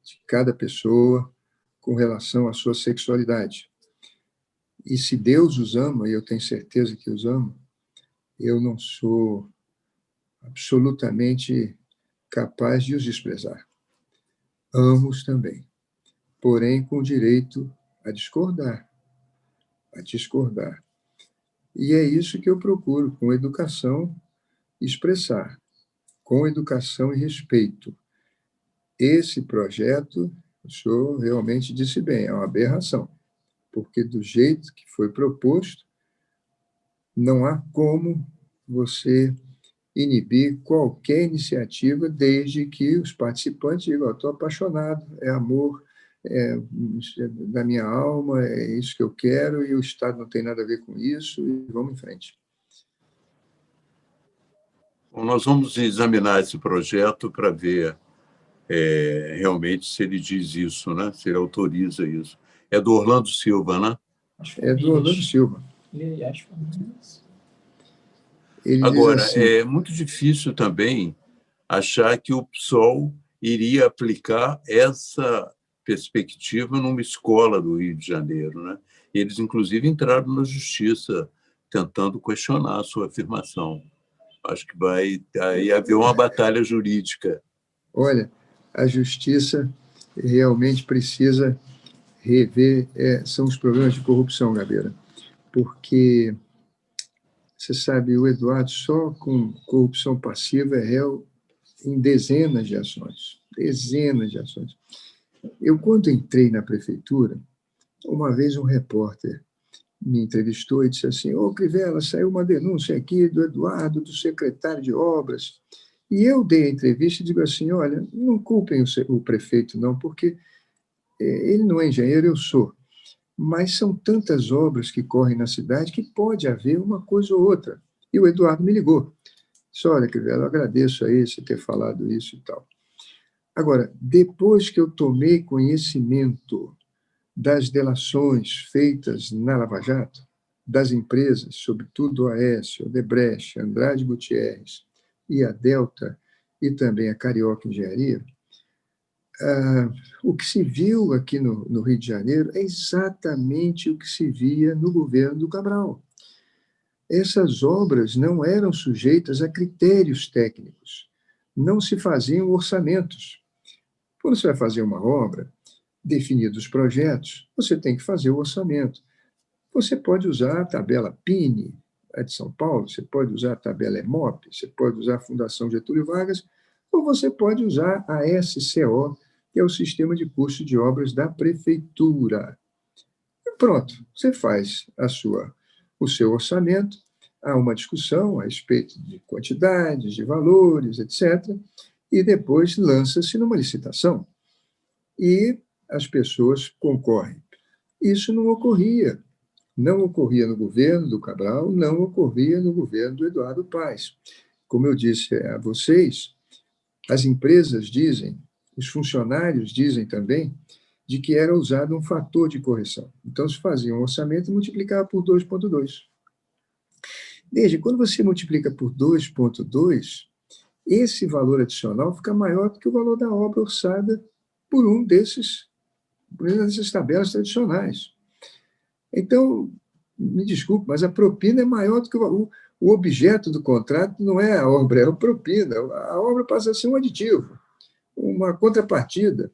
de cada pessoa com relação à sua sexualidade. E se Deus os ama, e eu tenho certeza que os ama, eu não sou absolutamente capaz de os desprezar. Amo-os também, porém com direito a discordar, a discordar. E é isso que eu procuro, com educação, expressar, com educação e respeito. Esse projeto, o senhor realmente disse bem, é uma aberração, porque do jeito que foi proposto, não há como você inibir qualquer iniciativa, desde que os participantes digam: estou apaixonado, é amor, é da minha alma, é isso que eu quero, e o Estado não tem nada a ver com isso, e vamos em frente. Bom, nós vamos examinar esse projeto para ver realmente se ele diz isso, né? Se ele autoriza isso. É do Orlando Silva, né? É do Orlando Silva. Ele Agora, diz assim, é muito difícil também achar que o PSOL iria aplicar essa perspectiva numa escola do Rio de Janeiro, né? Eles, inclusive, entraram na justiça tentando questionar a sua afirmação. Acho que vai aí haver uma batalha jurídica. olha, a justiça realmente precisa rever, são os problemas de corrupção, Gabeira, porque, você sabe, o Eduardo só com corrupção passiva é réu em dezenas de ações, dezenas de ações. Eu, quando entrei na prefeitura, uma vez um repórter me entrevistou e disse assim: ô, Crivella, saiu uma denúncia aqui do Eduardo, do secretário de obras. E eu dei a entrevista e digo assim: olha, não culpem o prefeito, não, porque ele não é engenheiro, eu sou. Mas são tantas obras que correm na cidade que pode haver uma coisa ou outra. E o Eduardo me ligou. Disse: olha, Crivella, eu agradeço aí você ter falado isso e tal. Agora, depois que eu tomei conhecimento das delações feitas na Lava Jato, das empresas, sobretudo a Aécio, Odebrecht, Andrade Gutierrez e a Delta, e também a Carioca Engenharia, o que se viu aqui no Rio de Janeiro é exatamente o que se via no governo do Cabral. Essas obras não eram sujeitas a critérios técnicos, não se faziam orçamentos. Quando você vai fazer uma obra, definidos os projetos, você tem que fazer o orçamento. Você pode usar a tabela PINE, a de São Paulo, você pode usar a tabela EMOP, você pode usar a Fundação Getúlio Vargas, ou você pode usar a SCO, que é o Sistema de Custo de Obras da Prefeitura. E pronto, você faz o seu orçamento, há uma discussão a respeito de quantidades, de valores, etc., e depois lança-se numa licitação. E as pessoas concorrem. Isso não ocorria. Não ocorria no governo do Cabral, não ocorria no governo do Eduardo Paes. Como eu disse a vocês, as empresas dizem, os funcionários dizem também, de que era usado um fator de correção. Então, se fazia um orçamento e multiplicava por 2,2. Veja, quando você multiplica por 2,2, esse valor adicional fica maior do que o valor da obra orçada por uma dessas tabelas tradicionais. Então, me desculpe, mas a propina é maior do que o objeto do contrato, não é a obra, é a propina. A obra passa a ser um aditivo, uma contrapartida.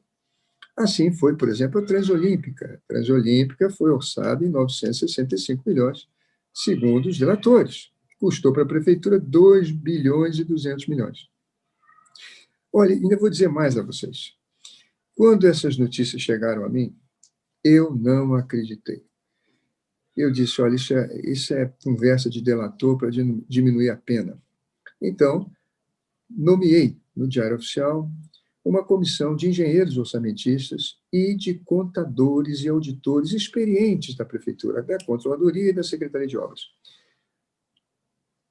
Assim foi, por exemplo, a Transolímpica. A Transolímpica foi orçada em 965 milhões, segundo os relatores. Custou para a prefeitura 2 bilhões e 200 milhões. Olha, ainda vou dizer mais a vocês. Quando essas notícias chegaram a mim, eu não acreditei. Eu disse, olha, isso é conversa de delator para diminuir a pena. Então, nomeei no Diário Oficial uma comissão de engenheiros orçamentistas e de contadores e auditores experientes da Prefeitura, da Controladoria e da Secretaria de Obras.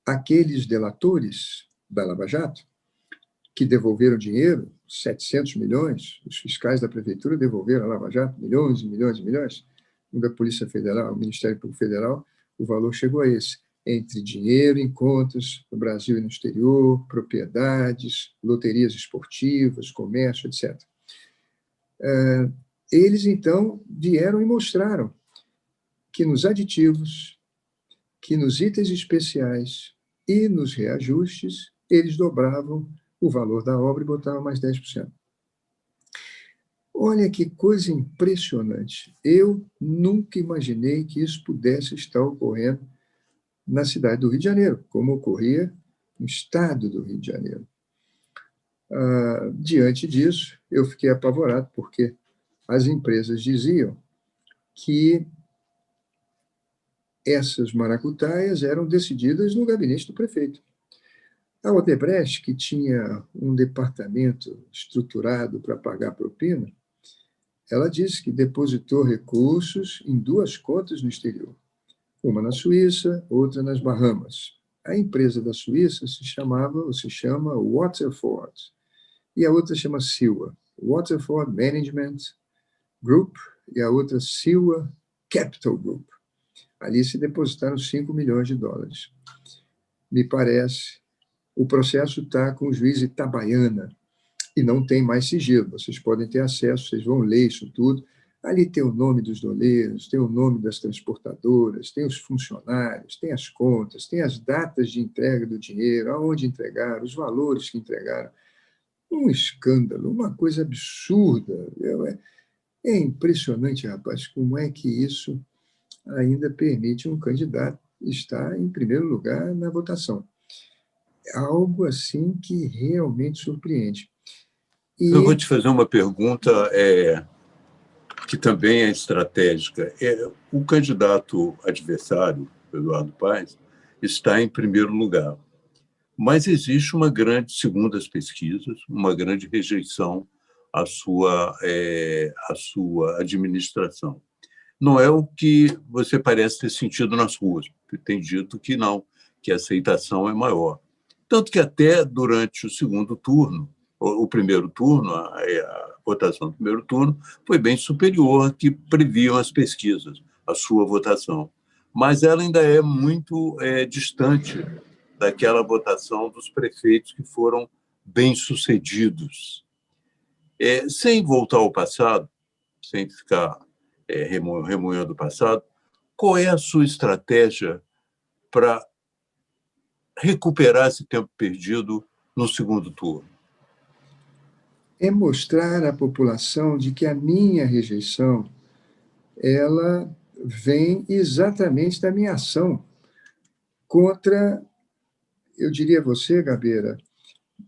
Aqueles delatores da Lava Jato, que devolveram dinheiro, 700 milhões, os fiscais da Prefeitura devolveram à Lava Jato milhões e milhões e milhões, da Polícia Federal, o Ministério Público Federal, o valor chegou a esse, entre dinheiro em contas no Brasil e no exterior, propriedades, loterias esportivas, comércio, etc. Eles, então, vieram e mostraram que nos aditivos, que nos itens especiais e nos reajustes, eles dobravam o valor da obra e botavam mais 10%. Olha que coisa impressionante. Eu nunca imaginei que isso pudesse estar ocorrendo na cidade do Rio de Janeiro, como ocorria no estado do Rio de Janeiro. Diante disso, eu fiquei apavorado, porque as empresas diziam que essas maracutaias eram decididas no gabinete do prefeito. A Odebrecht, que tinha um departamento estruturado para pagar propina, ela disse que depositou recursos em 2 contas no exterior, uma na Suíça, outra nas Bahamas. A empresa da Suíça se chama Waterford, e a outra chama Silva, Waterford Management Group, e a outra Silva Capital Group. Ali se depositaram 5 milhões de dólares. Me parece, o processo está com o juiz Itabaiana, e não tem mais sigilo. Vocês podem ter acesso, vocês vão ler isso tudo. Ali tem o nome dos doleiros, tem o nome das transportadoras, tem os funcionários, tem as contas, tem as datas de entrega do dinheiro, aonde entregaram, os valores que entregaram. Um escândalo, uma coisa absurda. É impressionante, rapaz, como é que isso ainda permite um candidato estar em primeiro lugar na votação. Algo assim que realmente surpreende. Eu vou te fazer uma pergunta que também é estratégica. O candidato adversário, Eduardo Paes, está em primeiro lugar. Mas existe uma grande, segundo as pesquisas, uma grande rejeição à sua administração. Não é o que você parece ter sentido nas ruas. Tem dito que não, que a aceitação é maior. Tanto que até durante o segundo turno, o primeiro turno, a votação do primeiro turno, foi bem superior à que previam as pesquisas, a sua votação. Mas ela ainda é muito distante daquela votação dos prefeitos que foram bem-sucedidos. Sem voltar ao passado, sem ficar remoendo o passado, qual é a sua estratégia para recuperar esse tempo perdido no segundo turno? É mostrar à população de que a minha rejeição ela vem exatamente da minha ação contra, eu diria a você, Gabeira,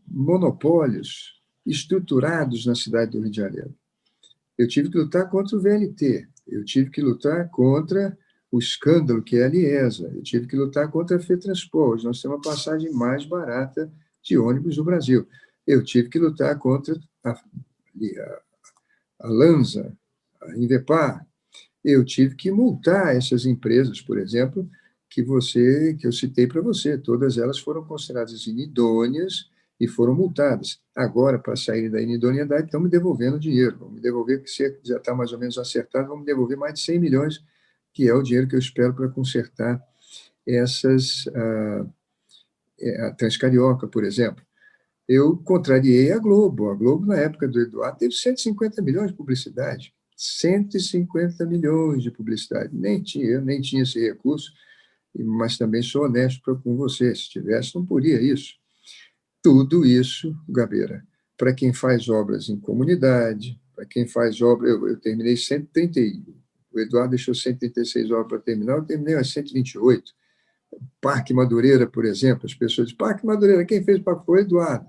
monopólios estruturados na cidade do Rio de Janeiro. Eu tive que lutar contra o VLT, eu tive que lutar contra o escândalo que é a Liesa, eu tive que lutar contra a FETransport, nós temos a passagem mais barata de ônibus no Brasil. Eu tive que lutar contra a Lanza, a Invepar. Eu tive que multar essas empresas, por exemplo, que eu citei para você. Todas elas foram consideradas inidôneas e foram multadas. Agora, para saírem da inidoneidade, estão me devolvendo dinheiro. Vão me devolver, que já está mais ou menos acertado, vão me devolver mais de 100 milhões, que é o dinheiro que eu espero para consertar essas... a Transcarioca, por exemplo. Eu contrariei a Globo. A Globo, na época do Eduardo, teve 150 milhões de publicidade. 150 milhões de publicidade. Eu nem tinha esse recurso, mas também sou honesto com você. Se tivesse, não podia isso. Tudo isso, Gabeira, para quem faz obras em comunidade, para quem faz obras... Eu terminei 130, o Eduardo deixou 136 obras para terminar, eu terminei as 128. Parque Madureira, por exemplo, as pessoas dizem, Parque Madureira, quem fez o Parque foi o Eduardo.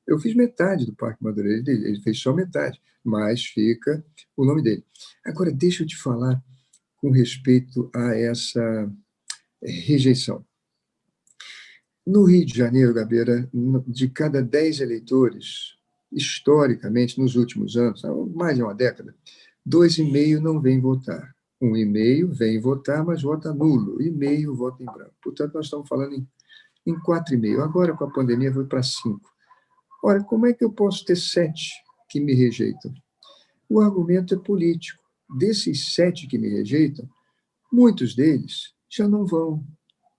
Eu fiz metade do Parque Madureira, ele fez só metade, mas fica o nome dele. Agora, deixa eu te falar com respeito a essa rejeição. No Rio de Janeiro, Gabeira, de cada 10 eleitores, historicamente, nos últimos anos, há mais de uma década, 2,5 não vêm votar. 1,5 vem votar, mas vota nulo, e meio vota em branco. Portanto, nós estamos falando em 4,5. Agora, com a pandemia, foi para 5. Ora, como é que eu posso ter 7 que me rejeitam? O argumento é político. Desses 7 que me rejeitam, muitos deles já não vão.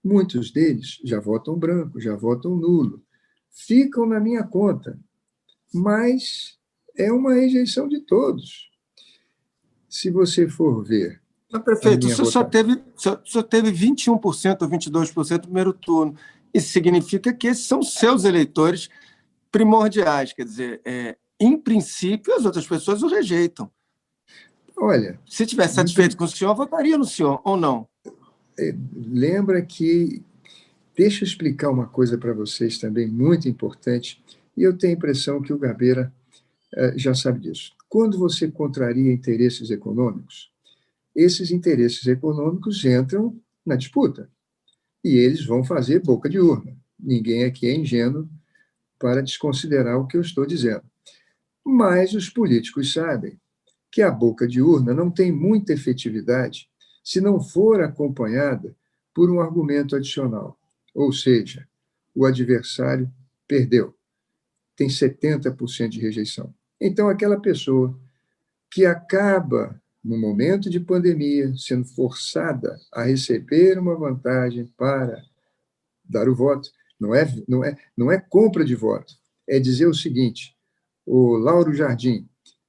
Muitos deles já votam branco, já votam nulo. Ficam na minha conta. Mas é uma rejeição de todos. Se você for ver... Mas, prefeito, o senhor só teve 21% ou 22% no primeiro turno. Isso significa que esses são seus eleitores primordiais. Quer dizer, em princípio, as outras pessoas o rejeitam. Olha... Se estivesse satisfeito com o senhor, votaria no senhor, ou não? Lembra que... Deixa eu explicar uma coisa para vocês também, muito importante, e eu tenho a impressão que o Gabeira já sabe disso. Quando você contraria interesses econômicos, esses interesses econômicos entram na disputa, e eles vão fazer boca de urna. Ninguém aqui é ingênuo para desconsiderar o que eu estou dizendo. Mas os políticos sabem que a boca de urna não tem muita efetividade se não for acompanhada por um argumento adicional. Ou seja, o adversário perdeu. Tem 70% de rejeição. Então, aquela pessoa que acaba, no momento de pandemia, sendo forçada a receber uma vantagem para dar o voto, não é compra de voto, é dizer o seguinte, o Lauro Jardim,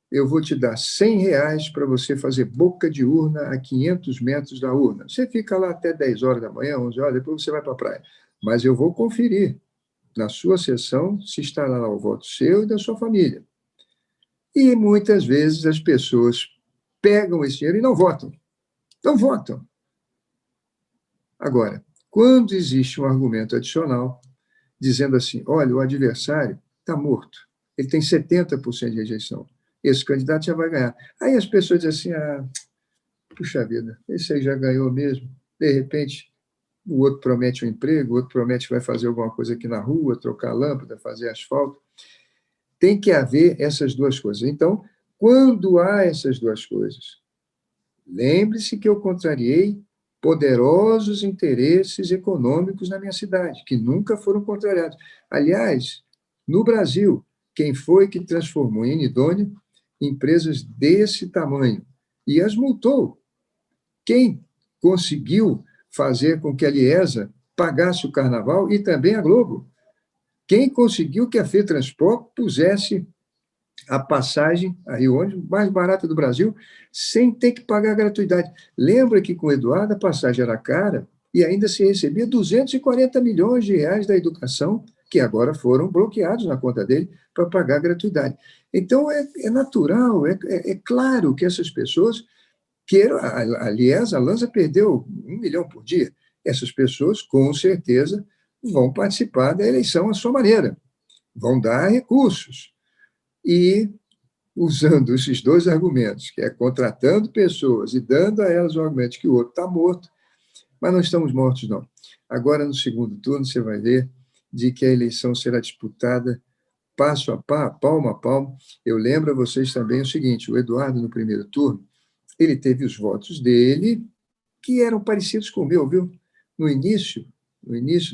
eu vou te dar R$100 para você fazer boca de urna a 500 metros da urna. Você fica lá até 10 horas da manhã, 11 horas, depois você vai para a praia. Mas eu vou conferir na sua sessão se está lá o voto seu e da sua família. E muitas vezes as pessoas pegam esse dinheiro e não votam. Não votam. Agora, quando existe um argumento adicional, dizendo assim, olha, o adversário está morto, ele tem 70% de rejeição, esse candidato já vai ganhar. Aí as pessoas dizem assim, puxa vida, esse aí já ganhou mesmo, de repente o outro promete um emprego, o outro promete que vai fazer alguma coisa aqui na rua, trocar lâmpada, fazer asfalto. Tem que haver essas duas coisas. Então, quando há essas duas coisas, lembre-se que eu contrariei poderosos interesses econômicos na minha cidade, que nunca foram contrariados. Aliás, no Brasil, quem foi que transformou em inidôneo empresas desse tamanho? E as multou. Quem conseguiu fazer com que a Liesa pagasse o carnaval e também a Globo? Quem conseguiu que a FETransport pusesse a passagem, a Rio Ônibus, mais barata do Brasil, sem ter que pagar gratuidade? Lembra que com o Eduardo a passagem era cara e ainda se recebia 240 milhões de reais da educação, que agora foram bloqueados na conta dele para pagar gratuidade. Então, é natural, é claro que essas pessoas queiram... A Liesa, a Lanza perdeu 1 milhão por dia. Essas pessoas, com certeza, vão participar da eleição à sua maneira, vão dar recursos. E, usando esses dois argumentos, que é contratando pessoas e dando a elas o argumento que o outro está morto, mas não estamos mortos, não. Agora, no segundo turno, você vai ver de que a eleição será disputada passo a passo, palmo a palmo. Eu lembro a vocês também o seguinte, o Eduardo, no primeiro turno, ele teve os votos dele, que eram parecidos com o meu, viu? No início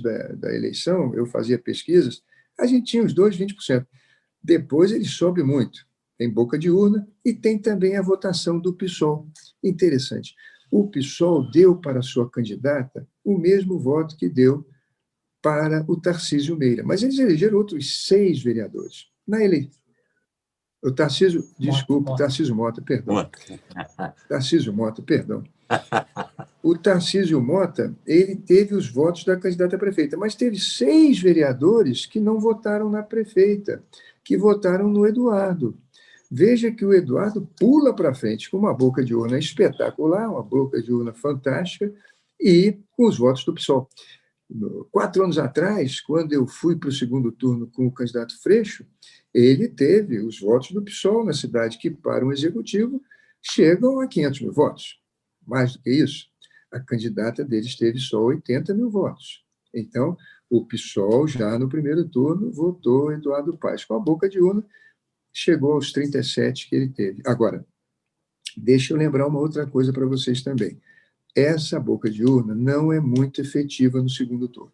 da eleição, eu fazia pesquisas, A gente tinha os dois, 20%. Depois ele sobe muito. Tem boca de urna e tem também a votação do PSOL. Interessante. O PSOL deu para a sua candidata o mesmo voto que deu para o Tarcísio Meira, mas eles elegeram outros 6 vereadores. Na eleição, o Tarcísio, desculpe, Tarcísio Mota, perdão. Tarcísio Mota, perdão. O Tarcísio Mota, ele teve os votos da candidata a prefeita, mas teve 6 vereadores que não votaram na prefeita, que votaram no Eduardo. Veja que o Eduardo pula para frente com uma boca de urna espetacular, uma boca de urna fantástica, e com os votos do PSOL. 4 anos atrás, quando eu fui para o segundo turno com o candidato Freixo, ele teve os votos do PSOL na cidade, que para um executivo chegam a 500 mil votos. Mais do que isso, a candidata deles teve só 80 mil votos. Então, o PSOL, já no primeiro turno, votou Eduardo Paes. Com a boca de urna, chegou aos 37 que ele teve. Agora, deixa eu lembrar uma outra coisa para vocês também. Essa boca de urna não é muito efetiva no segundo turno,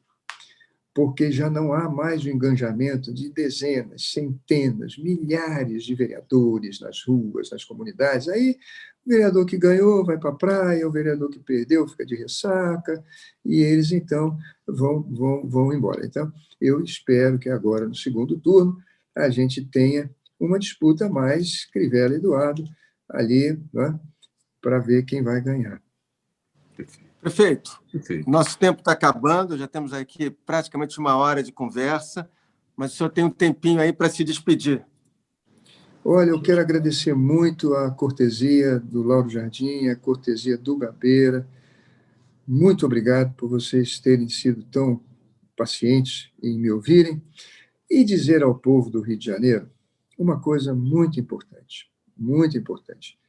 porque já não há mais o engajamento de dezenas, centenas, milhares de vereadores nas ruas, nas comunidades. Aí, o vereador que ganhou vai para a praia, o vereador que perdeu fica de ressaca, e eles, então, vão embora. Então, eu espero que agora, no segundo turno, a gente tenha uma disputa mais Crivella e Eduardo ali, né, para ver quem vai ganhar. Prefeito, nosso tempo está acabando, já temos aqui praticamente 1 hora de conversa, mas o senhor tem um tempinho aí para se despedir. Olha, eu quero agradecer muito a cortesia do Lauro Jardim, a cortesia do Gabeira. Muito obrigado por vocês terem sido tão pacientes em me ouvirem. E dizer ao povo do Rio de Janeiro uma coisa muito importante, muito importante.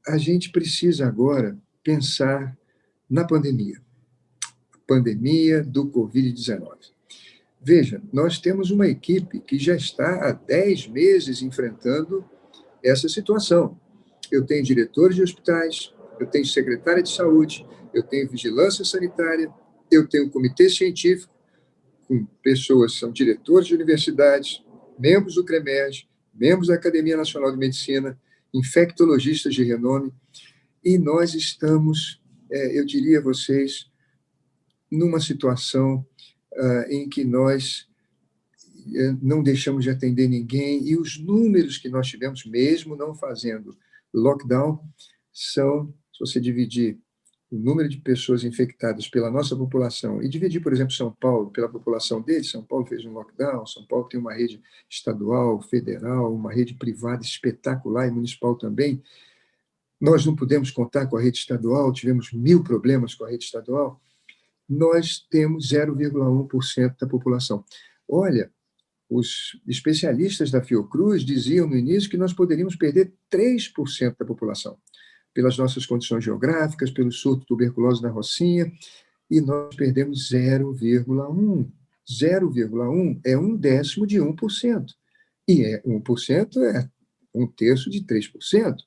A gente precisa agora pensar na pandemia, a pandemia do Covid-19. Veja, nós temos uma equipe que já está há 10 meses enfrentando essa situação. Eu tenho diretores de hospitais, eu tenho secretária de saúde, eu tenho vigilância sanitária, eu tenho um comitê científico, com pessoas que são diretores de universidades, membros do CREMERG, membros da Academia Nacional de Medicina, infectologistas de renome, e nós estamos, eu diria a vocês, numa situação em que nós não deixamos de atender ninguém, e os números que nós tivemos, mesmo não fazendo lockdown, são, se você dividir o número de pessoas infectadas pela nossa população e dividir, por exemplo, São Paulo pela população deles, São Paulo fez um lockdown, São Paulo tem uma rede estadual, federal, uma rede privada espetacular e municipal também. Nós não pudemos contar com a rede estadual, tivemos 1000 problemas com a rede estadual. Nós temos 0,1% da população. Olha, os especialistas da Fiocruz diziam no início que nós poderíamos perder 3% da população, pelas nossas condições geográficas, pelo surto de tuberculose na Rocinha, e nós perdemos 0,1%. 0,1% é 1/10 de 1%. E 1% é 1/3 de 3%.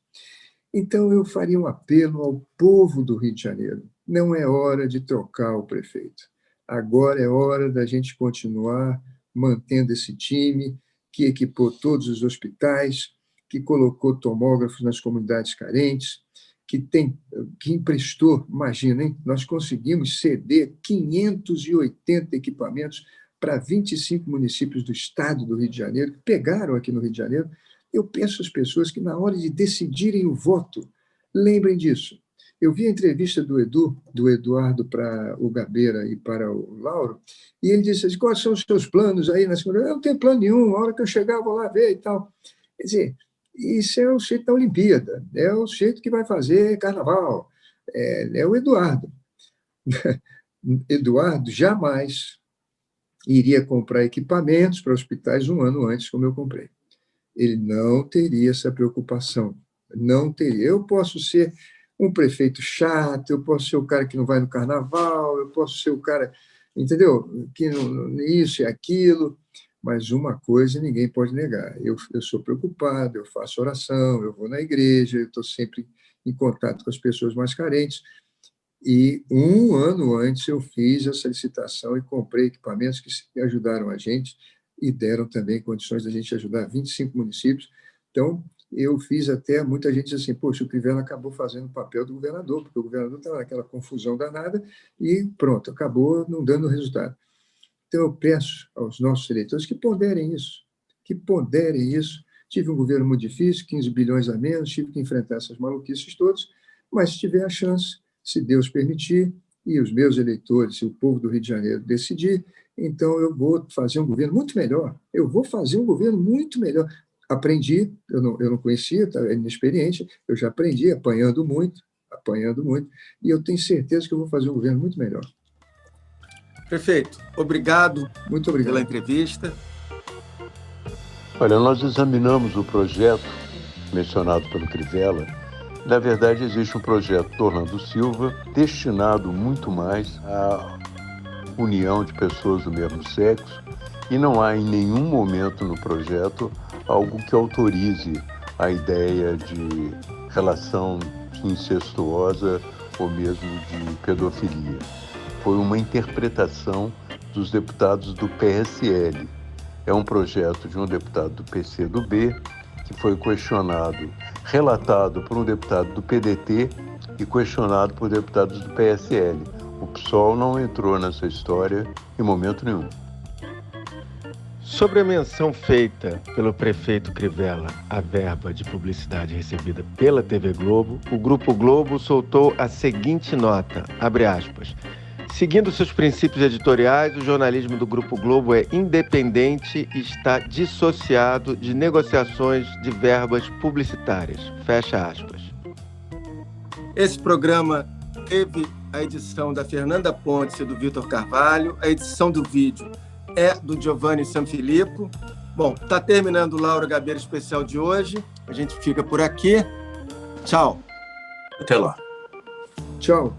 Então, eu faria um apelo ao povo do Rio de Janeiro. Não é hora de trocar o prefeito. Agora é hora da gente continuar mantendo esse time que equipou todos os hospitais, que colocou tomógrafos nas comunidades carentes, que emprestou, imagina, hein? Nós conseguimos ceder 580 equipamentos para 25 municípios do estado do Rio de Janeiro, que pegaram aqui no Rio de Janeiro. Eu peço às pessoas que, na hora de decidirem o voto, lembrem disso. Eu vi a entrevista do Eduardo para o Gabeira e para o Lauro, e ele disse assim, quais são os seus planos aí na segunda? Eu não tenho plano nenhum, a hora que eu chegar eu vou lá ver e tal. Quer dizer, isso é o jeito da Olimpíada, é o jeito que vai fazer carnaval, é o Eduardo. Eduardo jamais iria comprar equipamentos para hospitais 1 ano antes, como eu comprei. Ele não teria essa preocupação, não teria. Eu posso ser um prefeito chato, eu posso ser o cara que não vai no carnaval, eu posso ser o cara, entendeu? Que não, isso e aquilo, mas uma coisa ninguém pode negar, eu sou preocupado, eu faço oração, eu vou na igreja, eu estou sempre em contato com as pessoas mais carentes, E um ano antes eu fiz essa licitação e comprei equipamentos que ajudaram a gente e deram também condições da gente ajudar 25 municípios. Então, eu fiz até, muita gente diz assim, poxa, o Crivella acabou fazendo o papel do governador, porque o governador estava naquela confusão danada e pronto, acabou não dando resultado. Então, eu peço aos nossos eleitores que ponderem isso, que ponderem isso. Tive um governo muito difícil, 15 bilhões a menos, tive que enfrentar essas maluquices todas, mas se tiver a chance, se Deus permitir, e os meus eleitores e o povo do Rio de Janeiro decidir, então eu vou fazer um governo muito melhor. Eu vou fazer um governo muito melhor. Aprendi, eu não conhecia, estava inexperiente, eu já aprendi apanhando muito, e eu tenho certeza que eu vou fazer um governo muito melhor. Prefeito, obrigado, muito obrigado pela entrevista. Olha, nós examinamos o projeto mencionado pelo Crivella. Na verdade, existe um projeto do Orlando Silva destinado muito mais à união de pessoas do mesmo sexo e não há em nenhum momento no projeto algo que autorize a ideia de relação incestuosa ou mesmo de pedofilia. Foi uma interpretação dos deputados do PSL. É um projeto de um deputado do PCdoB que foi questionado, relatado por um deputado do PDT e questionado por deputados do PSL. O PSOL não entrou nessa história em momento nenhum. Sobre a menção feita pelo prefeito Crivella à verba de publicidade recebida pela TV Globo, o Grupo Globo soltou a seguinte nota, abre aspas, seguindo seus princípios editoriais, o jornalismo do Grupo Globo é independente e está dissociado de negociações de verbas publicitárias. Fecha aspas. Esse programa teve a edição da Fernanda Pontes e do Vitor Carvalho, a edição do vídeo é do Giovanni Sanfilippo. Bom, está terminando o Laura Gabeira especial de hoje. A gente fica por aqui. Tchau. Até lá. Tchau.